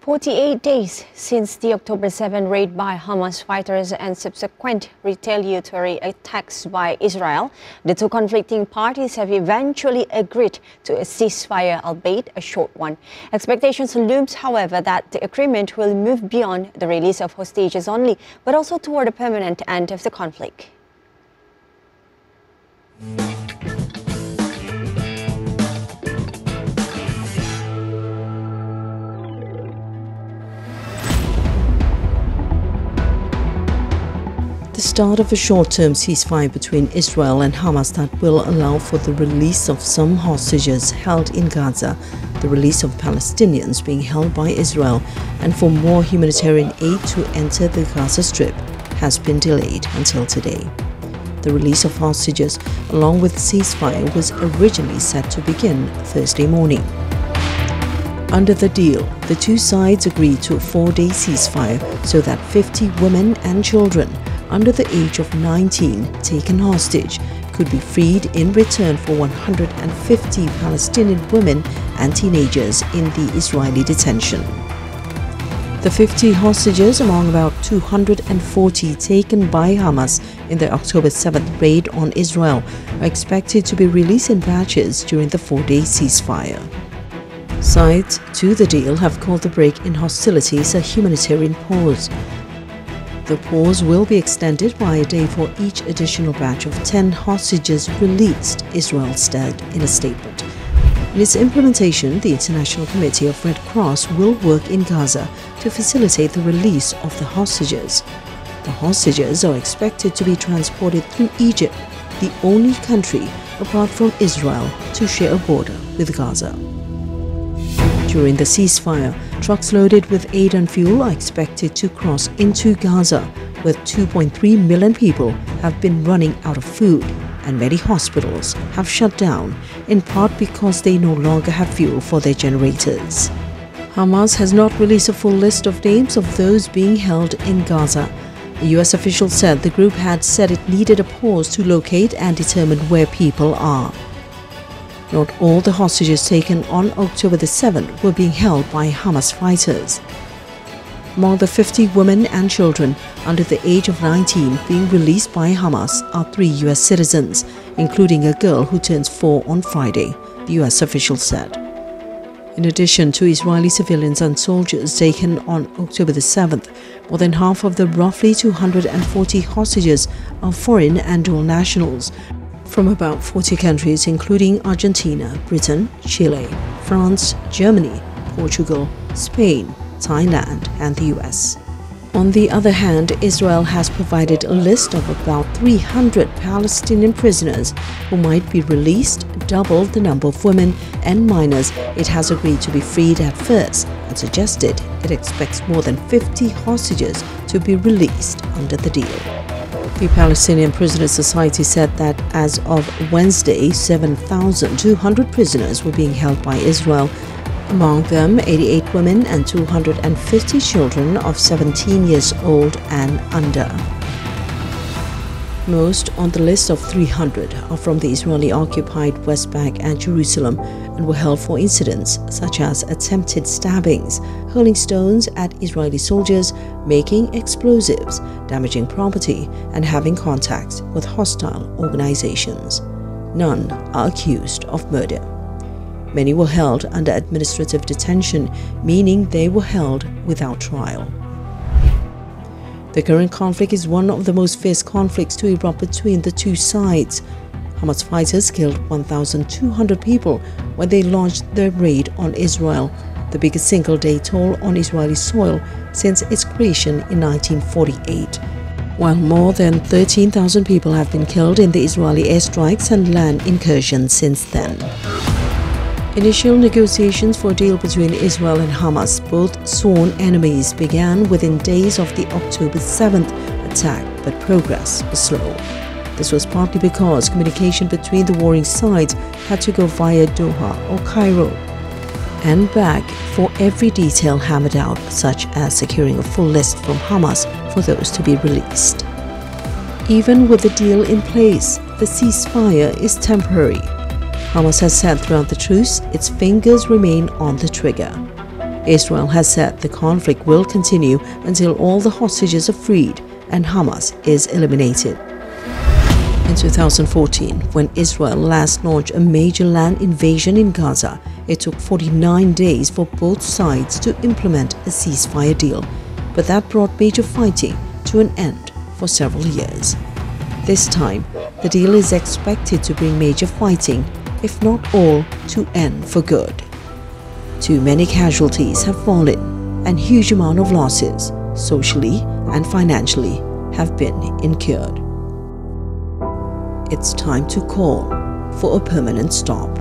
48 days since the October 7 raid by Hamas fighters and subsequent retaliatory attacks by Israel, the two conflicting parties have eventually agreed to a ceasefire, albeit a short one. Expectations looms, however, that the agreement will move beyond the release of hostages only, but also toward a permanent end of the conflict. The start of a short-term ceasefire between Israel and Hamas that will allow for the release of some hostages held in Gaza, the release of Palestinians being held by Israel, and for more humanitarian aid to enter the Gaza Strip has been delayed until today. The release of hostages, along with the ceasefire, was originally set to begin Thursday morning. Under the deal, the two sides agreed to a 4-day ceasefire so that 50 women and children under the age of 19 taken hostage could be freed in return for 150 Palestinian women and teenagers in the Israeli detention. The 50 hostages, among about 240 taken by Hamas in the October 7th raid on Israel, are expected to be released in batches during the 4-day ceasefire. Sides to the deal have called the break in hostilities a humanitarian pause. The pause will be extended by a day for each additional batch of 10 hostages released, Israel said in a statement. In its implementation, the International Committee of Red Cross will work in Gaza to facilitate the release of the hostages. The hostages are expected to be transported through Egypt, the only country apart from Israel to share a border with Gaza. During the ceasefire, trucks loaded with aid and fuel are expected to cross into Gaza, where 2.3 million people have been running out of food, and many hospitals have shut down, in part because they no longer have fuel for their generators. Hamas has not released a full list of names of those being held in Gaza. A U.S. official said the group had said it needed a pause to locate and determine where people are. Not all the hostages taken on October the 7th were being held by Hamas fighters. Among the 50 women and children under the age of 19 being released by Hamas are 3 U.S. citizens, including a girl who turns 4 on Friday, the U.S. official said. In addition to Israeli civilians and soldiers taken on October the 7th, more than half of the roughly 240 hostages are foreign and dual nationals, from about 40 countries including Argentina, Britain, Chile, France, Germany, Portugal, Spain, Thailand and the US. On the other hand, Israel has provided a list of about 300 Palestinian prisoners who might be released, double the number of women and minors it has agreed to be freed at first, and suggested it expects more than 50 hostages to be released under the deal. The Palestinian Prisoners Society said that as of Wednesday, 7,200 prisoners were being held by Israel, among them 88 women and 250 children of 17 years old and under. Most on the list of 300 are from the Israeli-occupied West Bank and Jerusalem and were held for incidents such as attempted stabbings, hurling stones at Israeli soldiers, making explosives, damaging property, and having contact with hostile organizations. None are accused of murder. Many were held under administrative detention, meaning they were held without trial. The current conflict is one of the most fierce conflicts to erupt between the two sides. Hamas fighters killed 1,200 people when they launched their raid on Israel, the biggest single-day toll on Israeli soil since its creation in 1948. While more than 13,000 people have been killed in the Israeli airstrikes and land incursions since then. Initial negotiations for a deal between Israel and Hamas, both sworn enemies, began within days of the October 7th attack, but progress was slow. This was partly because communication between the warring sides had to go via Doha or Cairo and back for every detail hammered out, such as securing a full list from Hamas for those to be released. Even with the deal in place, the ceasefire is temporary. Hamas has said throughout the truce its fingers remain on the trigger. Israel has said the conflict will continue until all the hostages are freed and Hamas is eliminated. In 2014, when Israel last launched a major land invasion in Gaza, it took 49 days for both sides to implement a ceasefire deal, but that brought major fighting to an end for several years. This time, the deal is expected to bring major fighting, if not all, to end for good. Too many casualties have fallen and huge amount of losses, socially and financially, have been incurred. It's time to call for a permanent stop.